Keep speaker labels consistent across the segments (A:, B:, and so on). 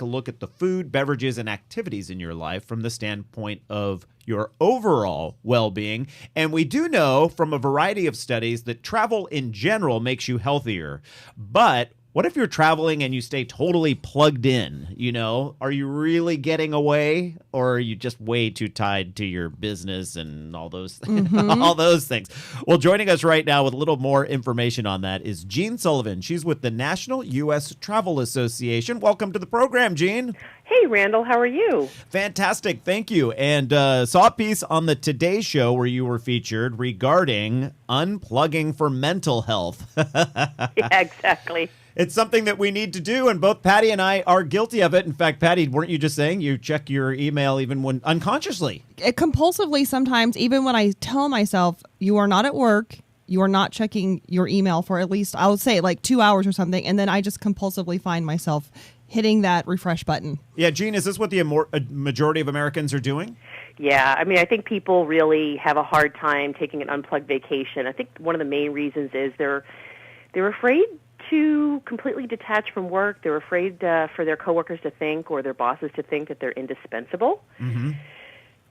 A: a look at the food, beverages, and activities in your life from the standpoint of your overall well-being. And we do know from a variety of studies that travel in general makes you healthier. But what if you're traveling and you stay totally plugged in? Are you really getting away, or are you just way too tied to your business and all those all those things? Well, joining us right now with a little more information on that is Jean Sullivan. She's with the National U.S. Travel Association. Welcome to the program, Jean.
B: Hey, Randall, how are you?
A: Fantastic, thank you. And saw a piece on the Today Show where you were featured regarding unplugging for mental health.
B: Yeah, exactly.
A: It's something that we need to do, and both Patty and I are guilty of it. In fact, Patty, weren't you just saying you check your email even when unconsciously?
C: Compulsively sometimes, even when I tell myself you are not at work, you are not checking your email for at least, I would say, like 2 hours or something, and then I just compulsively find myself hitting that refresh button.
A: Yeah, Jean, is this what the majority of Americans are doing?
B: Yeah, I think people really have a hard time taking an unplugged vacation. I think one of the main reasons is they're afraid to completely detach from work. They're afraid for their coworkers to think, or their bosses to think, that they're indispensable. Mm-hmm.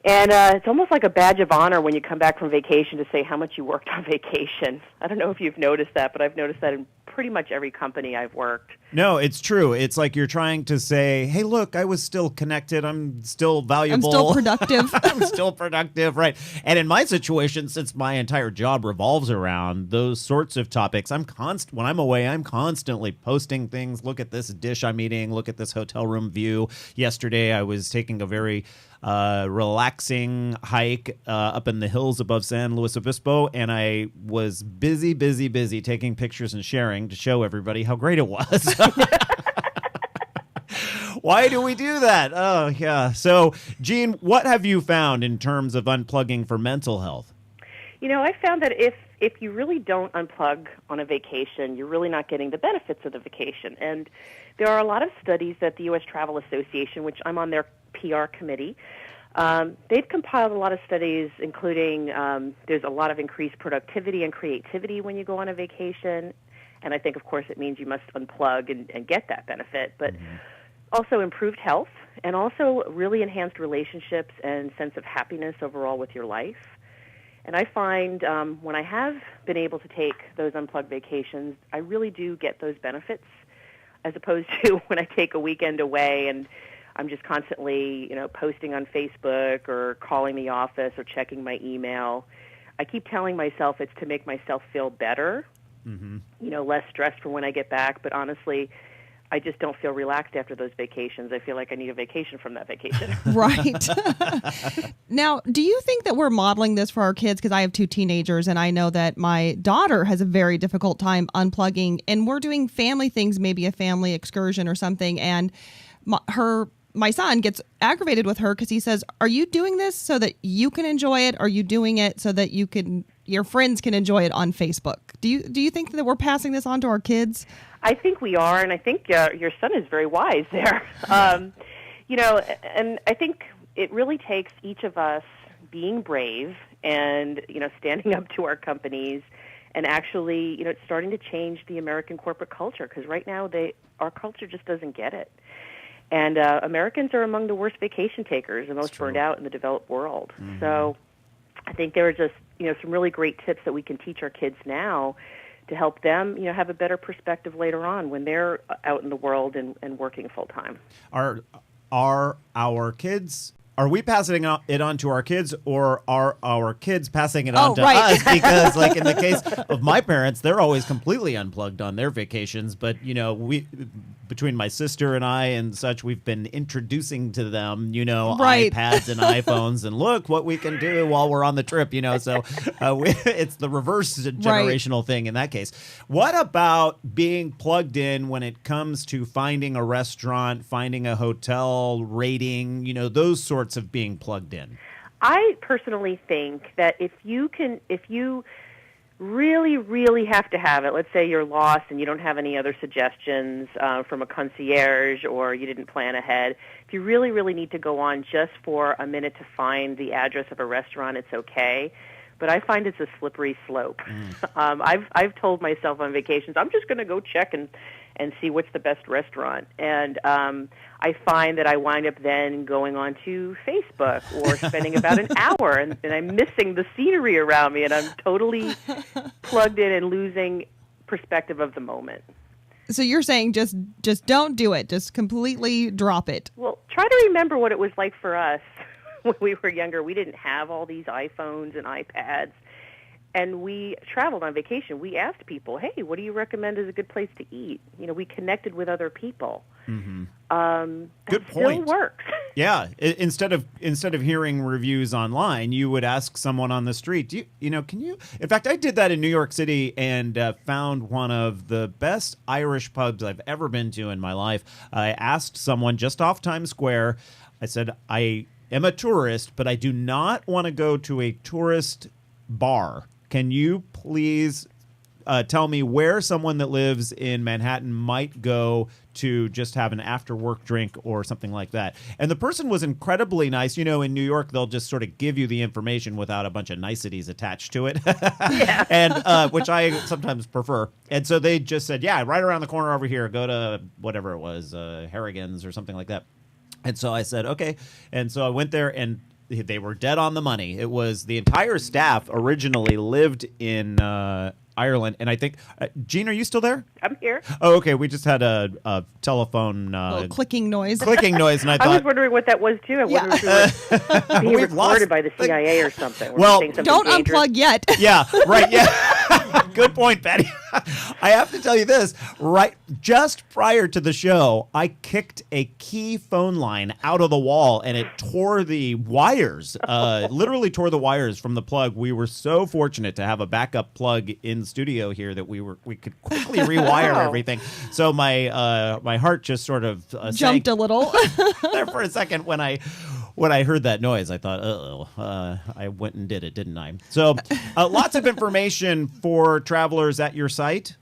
B: And it's almost like a badge of honor when you come back from vacation to say how much you worked on vacation. I don't know if you've noticed that, but I've noticed that in pretty much every company I've worked.
A: No, it's true. It's like you're trying to say, hey, look, I was still connected. I'm still valuable.
C: I'm still productive.
A: I'm still productive, right. And in my situation, since my entire job revolves around those sorts of topics, when I'm away, I'm constantly posting things. Look at this dish I'm eating. Look at this hotel room view. Yesterday, I was taking a very relaxing hike up in the hills above San Luis Obispo, and I was busy taking pictures and sharing to show everybody how great it was. Why do we do that? Oh, yeah. So, Jean, what have you found in terms of unplugging for mental health?
B: I found that if you really don't unplug on a vacation, you're really not getting the benefits of the vacation. And there are a lot of studies that the U.S. Travel Association, which I'm on their PR committee, they've compiled a lot of studies, including there's a lot of increased productivity and creativity when you go on a vacation. And I think, of course, it means you must unplug and get that benefit. But also improved health, and also really enhanced relationships and sense of happiness overall with your life. And I find when I have been able to take those unplugged vacations, I really do get those benefits, as opposed to when I take a weekend away and I'm just constantly, posting on Facebook or calling the office or checking my email. I keep telling myself it's to make myself feel better, less stressed for when I get back. But honestly, I just don't feel relaxed after those vacations. I feel like I need a vacation from that vacation.
C: Right. Now, do you think that we're modeling this for our kids? Because I have 2 teenagers, and I know that my daughter has a very difficult time unplugging, and we're doing family things, maybe a family excursion or something, and my son gets aggravated with her because he says, are you doing this so that you can enjoy it? Or are you doing it so that your friends can enjoy it on Facebook? Do you think that we're passing this on to our kids?
B: I think we are, and I think your son is very wise there. And I think it really takes each of us being brave and, standing up to our companies and actually, starting to change the American corporate culture, because right now our culture just doesn't get it. And Americans are among the worst vacation takers and most burned out in the developed world. Mm-hmm. So I think there are just, some really great tips that we can teach our kids now to help them, have a better perspective later on when they're out in the world and working full time.
A: Are our kids... Are we passing it on to our kids, or are our kids passing it on to us? Because, like in the case of my parents, they're always completely unplugged on their vacations. But, we, between my sister and I and such, we've been introducing to them, iPads and iPhones, and look what we can do while we're on the trip, So it's the reverse generational thing in that case. What about being plugged in when it comes to finding a restaurant, finding a hotel, rating, those sorts of being plugged in?
B: I personally think that if you really, really have to have it, let's say you're lost and you don't have any other suggestions from a concierge, or you didn't plan ahead, if you really, really need to go on just for a minute to find the address of a restaurant, it's okay. But I find it's a slippery slope. I've told myself on vacations, I'm just going to go check and and see what's the best restaurant. And I find that I wind up then going on to Facebook or spending about an hour, and I'm missing the scenery around me, and I'm totally plugged in and losing perspective of the moment.
C: So you're saying just don't do it. Just completely drop it.
B: Well, try to remember what it was like for us when we were younger. We didn't have all these iPhones and iPads, and we traveled on vacation. We asked people, hey, what do you recommend is a good place to eat? We connected with other people.
A: Mm-hmm.
B: Good point. Still works.
A: Yeah. Instead of hearing reviews online, you would ask someone on the street, can you? In fact, I did that in New York City and found one of the best Irish pubs I've ever been to in my life. I asked someone just off Times Square. I said, I am a tourist, but I do not want to go to a tourist bar. Can you please tell me where someone that lives in Manhattan might go to just have an after-work drink or something like that? And the person was incredibly nice. In New York, they'll just sort of give you the information without a bunch of niceties attached to it,
B: yeah.
A: and which I sometimes prefer. And so they just said, yeah, right around the corner over here, go to whatever it was, Harrigan's or something like that. And so I said, okay. And so I went there, and they were dead on the money. It was the entire staff originally lived in Ireland, and I think Jean, are you still there?
B: I'm here.
A: Oh, okay. We just had a telephone
C: clicking noise.
A: And I thought
B: I was wondering what that was too. I wondered if it was being recorded by the CIA or something.
A: Well,
C: don't unplug yet.
A: Yeah, right. Yeah, good point, Patty. I have to tell you this. Right, just prior to the show, I kicked a key phone line out of the wall, and it tore the wires. Literally tore the wires from the plug. We were so fortunate to have a backup plug in studio here that we could quickly rewire everything. So my heart just sort of
C: jumped a little
A: there for a second when I heard that noise. I thought, I went and did it, didn't I? So lots of information for travelers at your site.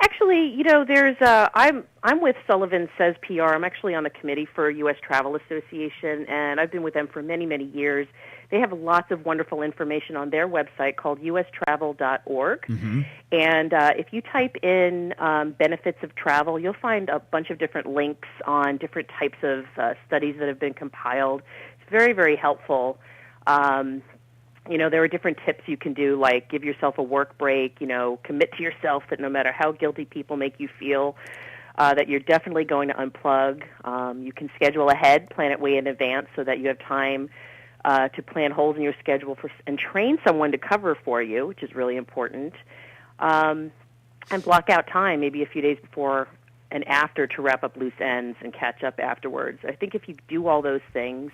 B: Actually, there's I'm with Sullivan Says PR. I'm actually on the committee for U.S. Travel Association, and I've been with them for many, many years. They have lots of wonderful information on their website called ustravel.org. Mm-hmm. And if you type in benefits of travel, you'll find a bunch of different links on different types of studies that have been compiled. It's very, very helpful. There are different tips you can do, like give yourself a work break, commit to yourself that no matter how guilty people make you feel, that you're definitely going to unplug. You can schedule ahead, plan it way in advance so that you have time to plan holes in your schedule and train someone to cover for you, which is really important, and block out time, maybe a few days before and after, to wrap up loose ends and catch up afterwards. I think if you do all those things,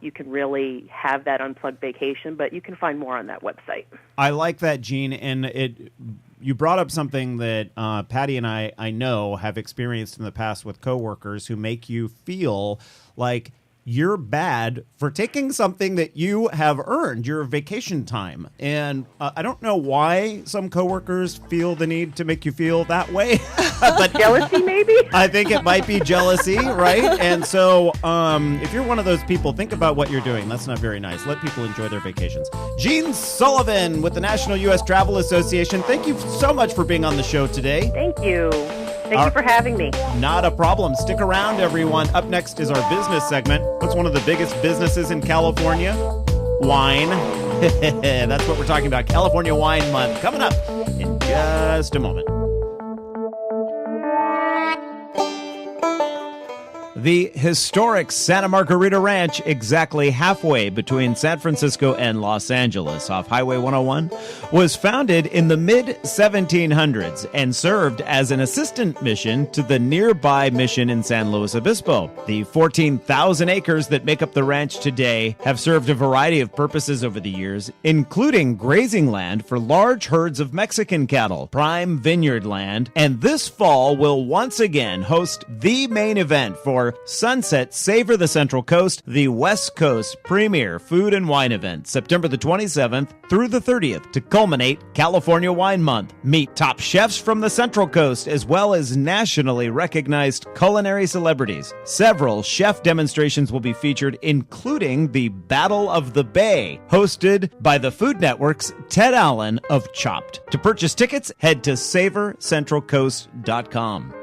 B: you can really have that unplugged vacation, but you can find more on that website.
A: I like that, Jean, and you brought up something that Patty and I know have experienced in the past with coworkers who make you feel like you're bad for taking something that you have earned, your vacation time. And I don't know why some coworkers feel the need to make you feel that way.
B: But jealousy, maybe?
A: I think it might be jealousy, right? And so if you're one of those people, think about what you're doing. That's not very nice. Let people enjoy their vacations. Jean Sullivan with the National U.S. Travel Association, thank you so much for being on the show today.
B: Thank you. Thank you for having me.
A: Not a problem. Stick around, everyone. Up next is our business segment. What's one of the biggest businesses in California? Wine. That's what we're talking about. California Wine Month coming up in just a moment. The historic Santa Margarita Ranch, exactly halfway between San Francisco and Los Angeles off Highway 101, was founded in the mid-1700s and served as an assistant mission to the nearby mission in San Luis Obispo. The 14,000 acres that make up the ranch today have served a variety of purposes over the years, including grazing land for large herds of Mexican cattle, prime vineyard land, and this fall will once again host the main event for feature Sunset Savor the Central Coast, the West Coast premier food and wine event, September the 27th through the 30th to culminate California Wine Month. Meet top chefs from the Central Coast as well as nationally recognized culinary celebrities. Several chef demonstrations will be featured, including the Battle of the Bay, hosted by the Food Network's Ted Allen of Chopped. To purchase tickets, head to savorcentralcoast.com.